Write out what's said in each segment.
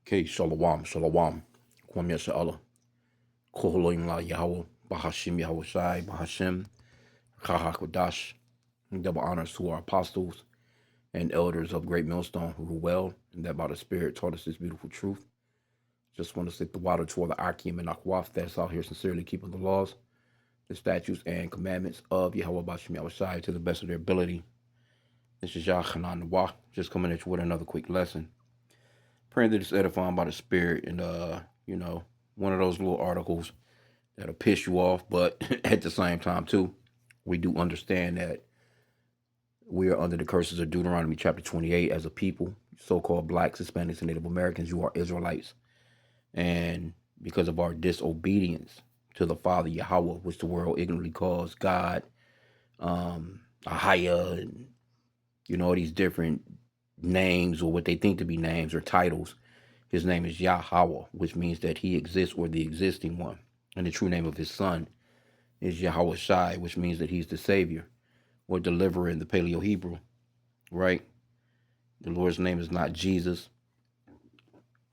Okay, shalom, shalom. Kwam Yasha Koholoim La Yahweh, Bahashim Yahweh Shai, Bahashim, Kahakwadash. Double honors to our apostles and elders of Great Millstone who rule well, and that by the Spirit taught us this beautiful truth. Just want to stick the water toward the H.I.M and Akwaf that's out here sincerely keeping the laws, the statutes, and commandments of Yahweh Bahashim Yahweh Shai to the best of their ability. This is Yah Hanan Nawah, just coming at you with another quick lesson. Praying that it's edifying by the Spirit and, one of those little articles that'll piss you off, but at the same time, too, we do understand that we are under the curses of Deuteronomy chapter 28 as a people, so-called blacks, Hispanics, and Native Americans. You are Israelites. And because of our disobedience to the Father Yahweh, which the world ignorantly calls God, Ahaya, and, all these different names or what they think to be names or titles. His name is Yahweh, which means that he exists or the existing one. And the true name of his son is Yahweh Shai, which means that he's the savior or deliverer in the Paleo Hebrew, right? The Lord's name is not Jesus.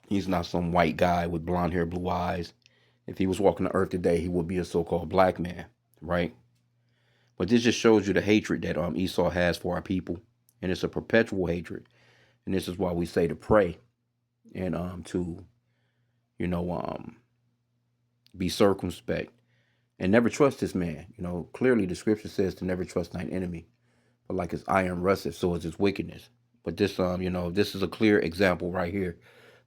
He's not some white guy with blonde hair, blue eyes. If he was walking the earth today, he would be a so-called black man, right? But this just shows you the hatred that Esau has for our people. And it's a perpetual hatred. And this is why we say to pray and to, be circumspect and never trust this man. Clearly the scripture says to never trust thine enemy. But like his iron rusteth, so is his wickedness. But this, this is a clear example right here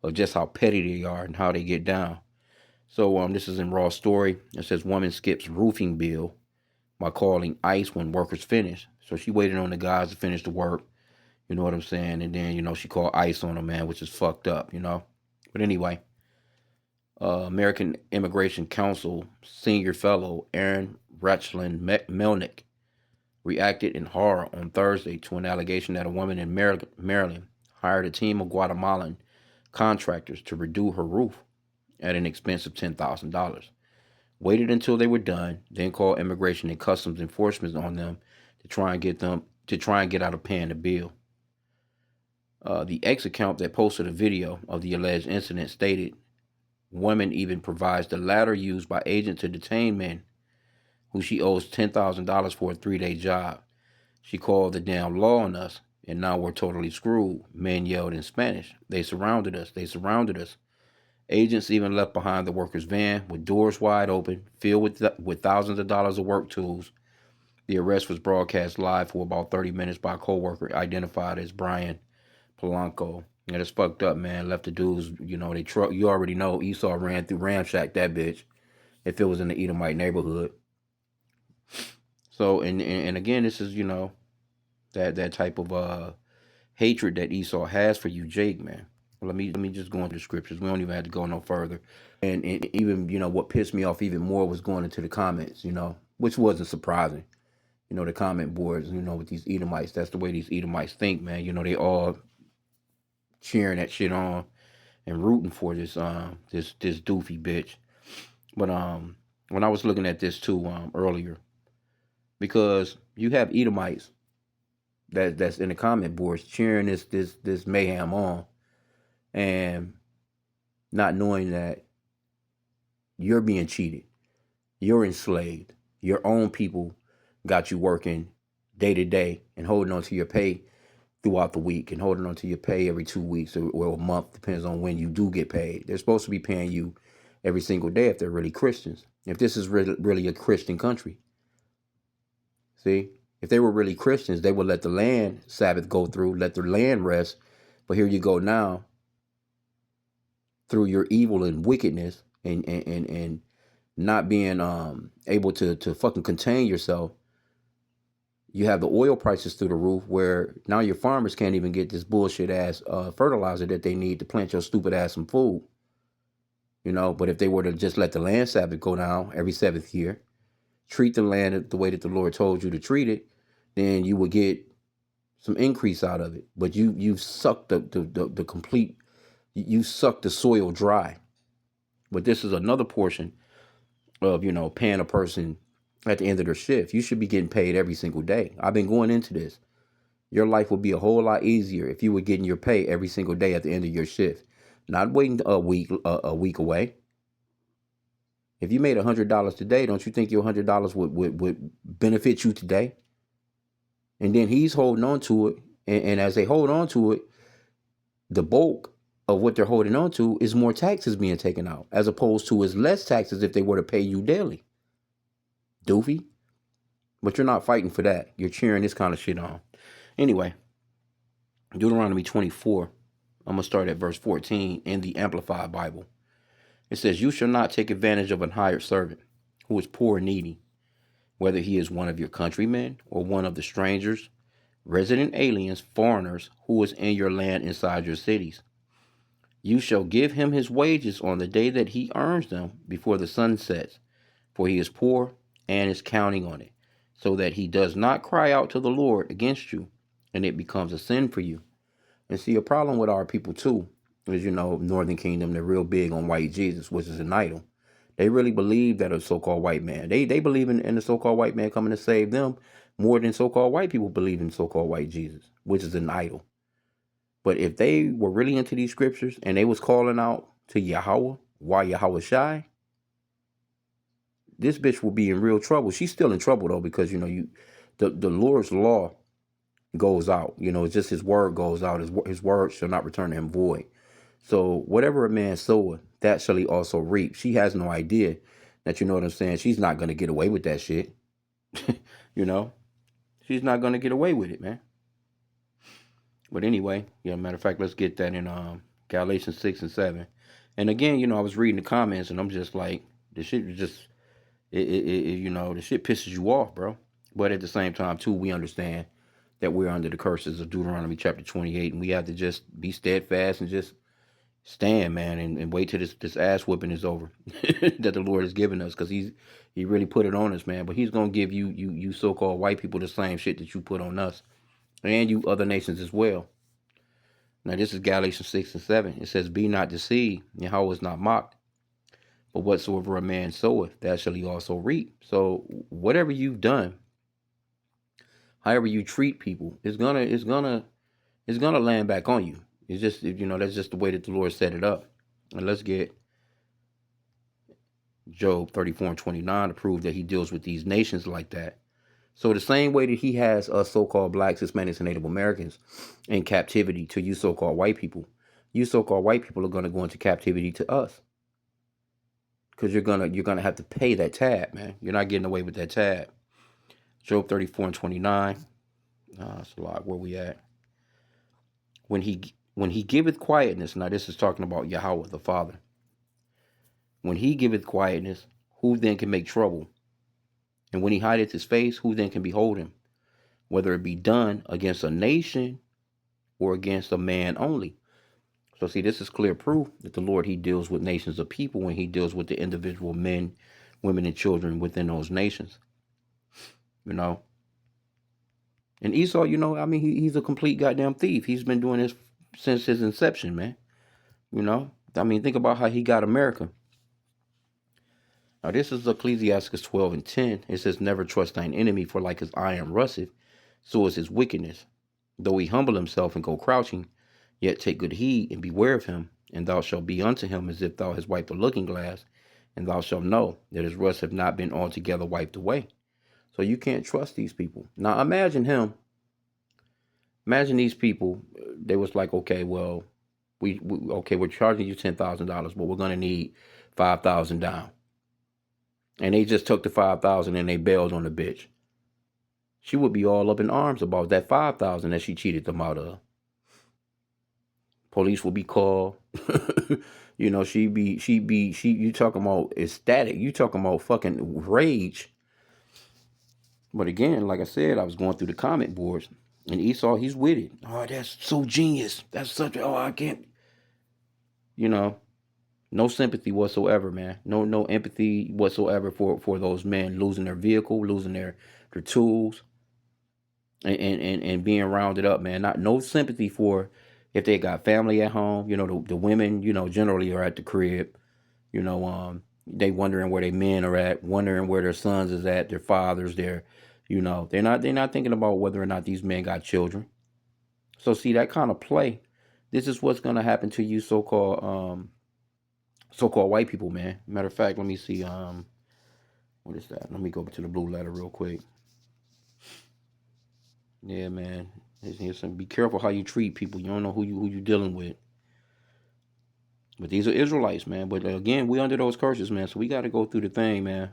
of just how petty they are and how they get down. So this is in Raw Story. It says woman skips roofing bill by calling ICE when workers finish. So she waited on the guys to finish the work. You know what I'm saying? And then, she called ICE on them, man, which is fucked up, But anyway, American Immigration Council senior fellow Aaron Rachlin Melnick reacted in horror on Thursday to an allegation that a woman in Maryland hired a team of Guatemalan contractors to redo her roof at an expense of $10,000. Waited until they were done, then called immigration and customs enforcement on them to try and get out of paying the bill. The X account that posted a video of the alleged incident stated, woman even provides the ladder used by agents to detain men who she owes $10,000 for a 3-day job. She called the damn law on us, and now we're totally screwed, men yelled in Spanish. They surrounded us. Agents even left behind the worker's van with doors wide open, filled with thousands of dollars of work tools. The arrest was broadcast live for about 30 minutes by a co-worker identified as Brian Polanco. And it's fucked up, man. Left the dudes, they truck. You already know Esau ran through ramshack that bitch if it was in the Edomite neighborhood. So, and again, this is, that type of hatred that Esau has for you, Jake, man. Let me just go into the scriptures. We don't even have to go no further. And even, what pissed me off even more was going into the comments, which wasn't surprising. The comment boards, with these Edomites. That's the way these Edomites think, man. They all cheering that shit on and rooting for this doofy bitch. But when I was looking at this too earlier, because you have Edomites that's in the comment boards cheering this mayhem on, and not knowing that you're being cheated, you're enslaved, your own people got you working day to day and holding on to your pay throughout the week and holding on to your pay every 2 weeks or a month, depends on when you do get paid. They're supposed to be paying you every single day if they're really Christians. If this is really a Christian country. See, if they were really Christians, they would let the land Sabbath go through, let their land rest. But here you go now, through your evil and wickedness and not being able to fucking contain yourself. You have the oil prices through the roof where now your farmers can't even get this bullshit ass fertilizer that they need to plant your stupid ass some food. But if they were to just let the land Sabbath go down every 7th year, treat the land the way that the Lord told you to treat it, then you would get some increase out of it. But you've sucked the complete, you sucked the soil dry. But this is another portion of, paying a person at the end of their shift. You should be getting paid every single day. I've been going into this. Your life would be a whole lot easier if you were getting your pay every single day at the end of your shift. not waiting a week away. If you made $100 today, don't you think your $100 would benefit you today? And then he's holding on to it, and as they hold on to it, the bulk of what they're holding on to is more taxes being taken out, as opposed to is less taxes if they were to pay you daily. Doofy. But you're not fighting for that. You're cheering this kind of shit on. Anyway, Deuteronomy 24. I'm going to start at verse 14 in the Amplified Bible. It says, "You shall not take advantage of an hired servant who is poor and needy, whether he is one of your countrymen or one of the strangers, resident aliens, foreigners, who is in your land inside your cities. You shall give him his wages on the day that he earns them before the sun sets, for he is poor and is counting on it, so that he does not cry out to the Lord against you, and it becomes a sin for you." And see, a problem with our people too is, Northern Kingdom, they're real big on white Jesus, which is an idol. They really believe that a so-called white man, they believe in the so-called white man coming to save them more than so-called white people believe in so-called white Jesus, which is an idol. But if they were really into these scriptures and they was calling out to Yahweh, why Yahweh shy, this bitch will be in real trouble. She's still in trouble though, because the Lord's law goes out. It's just his word goes out. His word shall not return to him void. So whatever a man soweth, that shall he also reap. She has no idea that, you know what I'm saying, she's not gonna get away with that shit. you know, she's not gonna get away with it, man. But anyway, matter of fact, let's get that in Galatians 6 and 7. And again, I was reading the comments and I'm just like, the shit was just the shit pisses you off, bro. But at the same time, too, we understand that we're under the curses of Deuteronomy chapter 28, and we have to just be steadfast and just stand, man, and wait till this ass whipping is over that the Lord has given us, because he really put it on us, man. But he's gonna give you so-called white people the same shit that you put on us, and you other nations as well. Now this is Galatians 6 and 7. It says, "Be not deceived, Yahweh is not mocked. But whatsoever a man soweth, that shall he also reap." So whatever you've done, however you treat people, it's gonna land back on you. It's just, that's just the way that the Lord set it up. And let's get Job 34 and 29 to prove that he deals with these nations like that. So the same way that he has us so-called blacks, Hispanics, and Native Americans in captivity to you so-called white people, you so-called white people are going to go into captivity to us. Because you're gonna have to pay that tab, man. You're not getting away with that tab. Job 34 and 29. That's a lot. Where we at? When he giveth quietness. Now this is talking about Yahweh the Father. When he giveth quietness, who then can make trouble? And when he hideth his face, who then can behold him? Whether it be done against a nation or against a man only. So see, this is clear proof that the Lord, he deals with nations of people when he deals with the individual men, women, and children within those nations. And Esau, he's a complete goddamn thief. He's been doing this since his inception, man. Think about how he got America. Now, this is Ecclesiastes 12 and 10. It says, "Never trust thine enemy, for like as iron rusteth, so is his wickedness. Though he humble himself and go crouching, yet take good heed and beware of him, and thou shalt be unto him as if thou hast wiped a looking glass, and thou shalt know that his rust have not been altogether wiped away." So you can't trust these people. Now imagine these people, they was like, okay, well, we're charging you $10,000, but we're gonna need 5,000 down. And they just took the 5,000 and they bailed on the bitch. She would be all up in arms about that 5,000 that she cheated them out of. Police will be called. You talking about ecstatic. You talking about fucking rage. But again, like I said, I was going through the comment boards, and Esau, he's with it. Oh, that's so genius. That's such I can't. No sympathy whatsoever, man. No empathy whatsoever for those men losing their vehicle, losing their tools, and being rounded up, man. No sympathy for if they got family at home. The women, generally are at the crib. They wondering where their men are at, wondering where their sons is at, their fathers, they're not thinking about whether or not these men got children. So see, that kind of play This is what's gonna happen to you, so-called white people, man. Matter of fact, let me see. What is that? Let me go to the blue letter real quick. Yeah, man. Be careful how you treat people. You don't know who you dealing with. But these are Israelites, man. But again, we under those curses, man. So we got to go through the thing, man.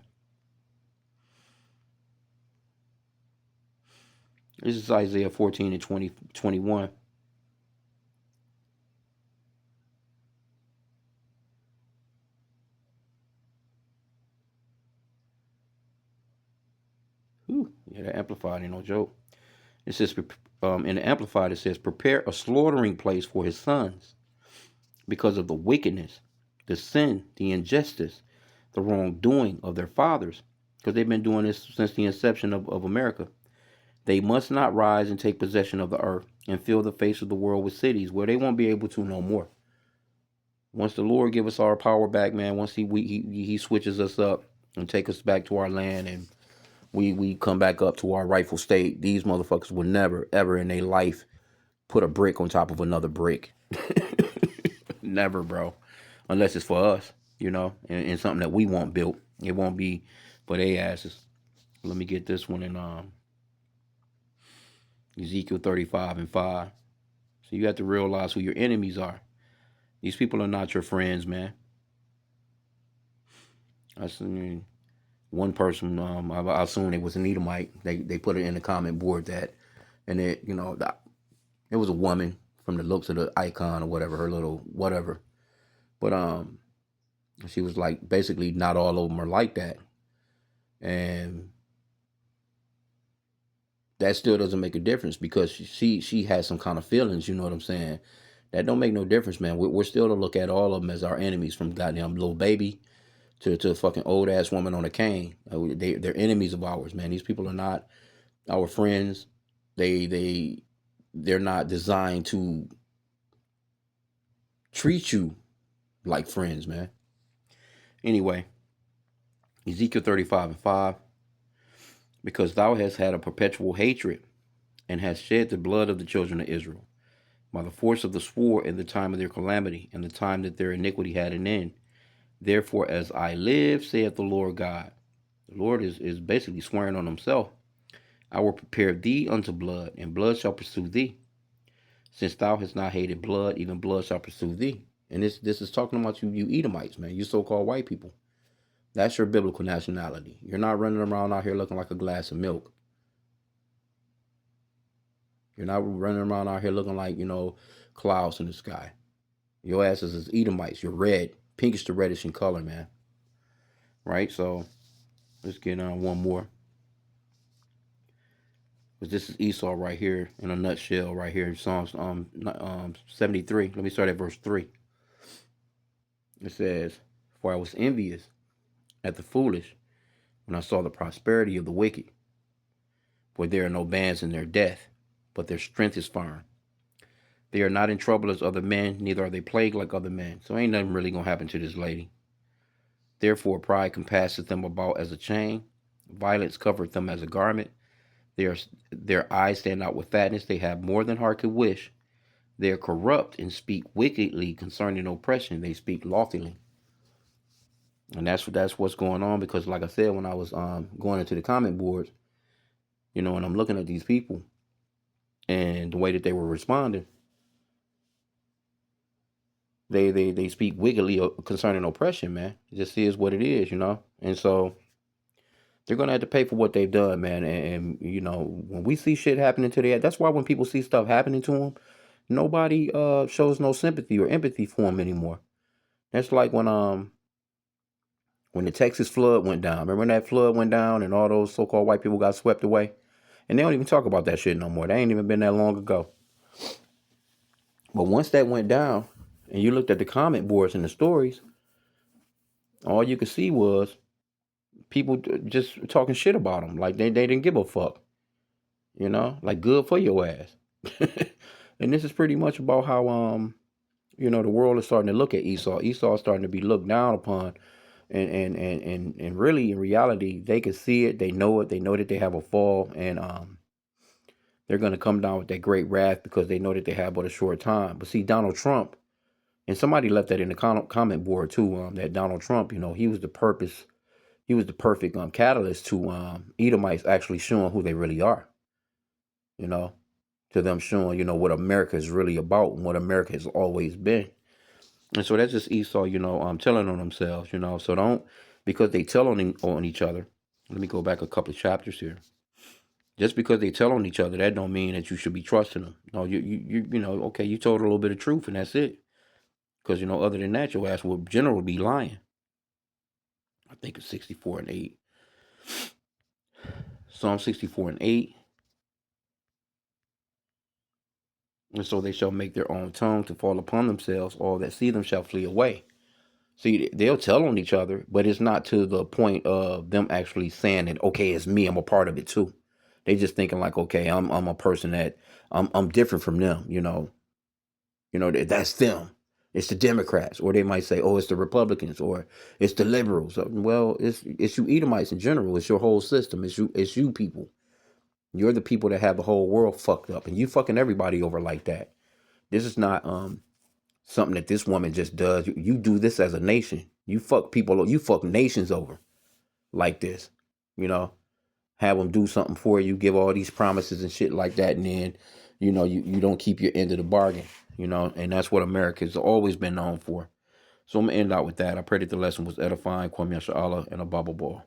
This is Isaiah 14 and 21. Whew. Yeah, that amplified ain't no joke. It says, in the amplified, it says, prepare a slaughtering place for his sons because of the wickedness, the sin, the injustice, the wrongdoing of their fathers. Because they've been doing this since the inception of America. They must not rise and take possession of the earth and fill the face of the world with cities where they won't be able to no more. Once the Lord give us our power back, man, once he switches us up and take us back to our land and we come back up to our rightful state, these motherfuckers will never ever in their life put a brick on top of another brick. Never, bro. Unless it's for us, and something that we want built. It won't be for they asses. Let me get this one in Ezekiel 35 and 5. So you have to realize who your enemies are. These people are not your friends, man. I seen one person. I assume it was an Edomite. They put it in the comment board that, and it was a woman from the looks of the icon or whatever, her little whatever. But she was like basically not all of them are like that, and that still doesn't make a difference because she has some kind of feelings. You know what I'm saying? That don't make no difference, man. We're still to look at all of them as our enemies, from goddamn little baby to a fucking old ass woman on a cane. They're enemies of ours, man. These people are not our friends. They're not designed to treat you like friends, man. Anyway, Ezekiel 35 and 5. Because thou hast had a perpetual hatred and hast shed the blood of the children of Israel by the force of the sword in the time of their calamity and the time that their iniquity had an end. Therefore, as I live, saith the Lord God. The Lord is basically swearing on himself. I will prepare thee unto blood, and blood shall pursue thee. Since thou hast not hated blood, even blood shall pursue thee. And this is talking about you Edomites, man, you so-called white people. That's your biblical nationality. You're not running around out here looking like a glass of milk. You're not running around out here looking like, clouds in the sky. Your asses is Edomites. You're red, pinkish to reddish in color, man. Right? So let's get on one more. Because this is Esau right here in a nutshell, right here in Psalms 73. Let me start at verse 3. It says, for I was envious at the foolish when I saw the prosperity of the wicked. For there are no bands in their death, but their strength is firm. They are not in trouble as other men, neither are they plagued like other men. So ain't nothing really gonna happen to this lady. Therefore pride compasseth them about as a chain, violence covereth them as a garment. Their eyes stand out with fatness, they have more than heart could wish. They are corrupt and speak wickedly concerning oppression, they speak loftily. And that's what's going on, because like I said, when I was going into the comment boards, and I'm looking at these people and the way that they were responding, they speak wickedly concerning oppression, man. It just is what it is, and so they're gonna have to pay for what they've done, man. And when we see shit happening to that's why when people see stuff happening to them, nobody shows no sympathy or empathy for them anymore. That's like when the Texas flood went down. Remember when that flood went down and all those so-called white people got swept away? And they don't even talk about that shit no more. That ain't even been that long ago. But once that went down and you looked at the comment boards and the stories, all you could see was people just talking shit about them. Like they didn't give a fuck. Like good for your ass. And this is pretty much about how the world is starting to look at Esau. Esau is starting to be looked down upon. And really in reality they can see it, they know it, they know that they have a fall, and They're going to come down with that great wrath because they know that they have but a short time. But see, Donald Trump, and somebody left that in the comment board too. That Donald Trump, he was the purpose. He was the perfect catalyst to Edomites actually showing who they really are. You know, to them showing what America is really about and what America has always been. And so that's just Esau, telling on themselves. So don't, because they tell on each other. Let me go back a couple of chapters here. Just because they tell on each other, that don't mean that you should be trusting them. No, okay, you told a little bit of truth and that's it. Because other than that, your ass will generally be lying. I think it's 64:8. Psalm 64:8. And so they shall make their own tongue to fall upon themselves. All that see them shall flee away. See, they'll tell on each other, but it's not to the point of them actually saying that, okay, it's me, I'm a part of it too. They just thinking like, okay, I'm a person that I'm different from them, that's them. It's the Democrats, or they might say, oh, it's the Republicans, or it's the liberals. Well, it's you Edomites in general. It's your whole system. It's you people. You're the people that have the whole world fucked up, and you fucking everybody over like that. This is not something that this woman just does. You do this as a nation. You fuck people. You fuck nations over like this. You know, have them do something for you, give all these promises and shit like that, and then you don't keep your end of the bargain. And that's what America's always been known for. So I'm gonna end out with that. I pray that the lesson was edifying. Kwame Yasha Allah and a Bible ball.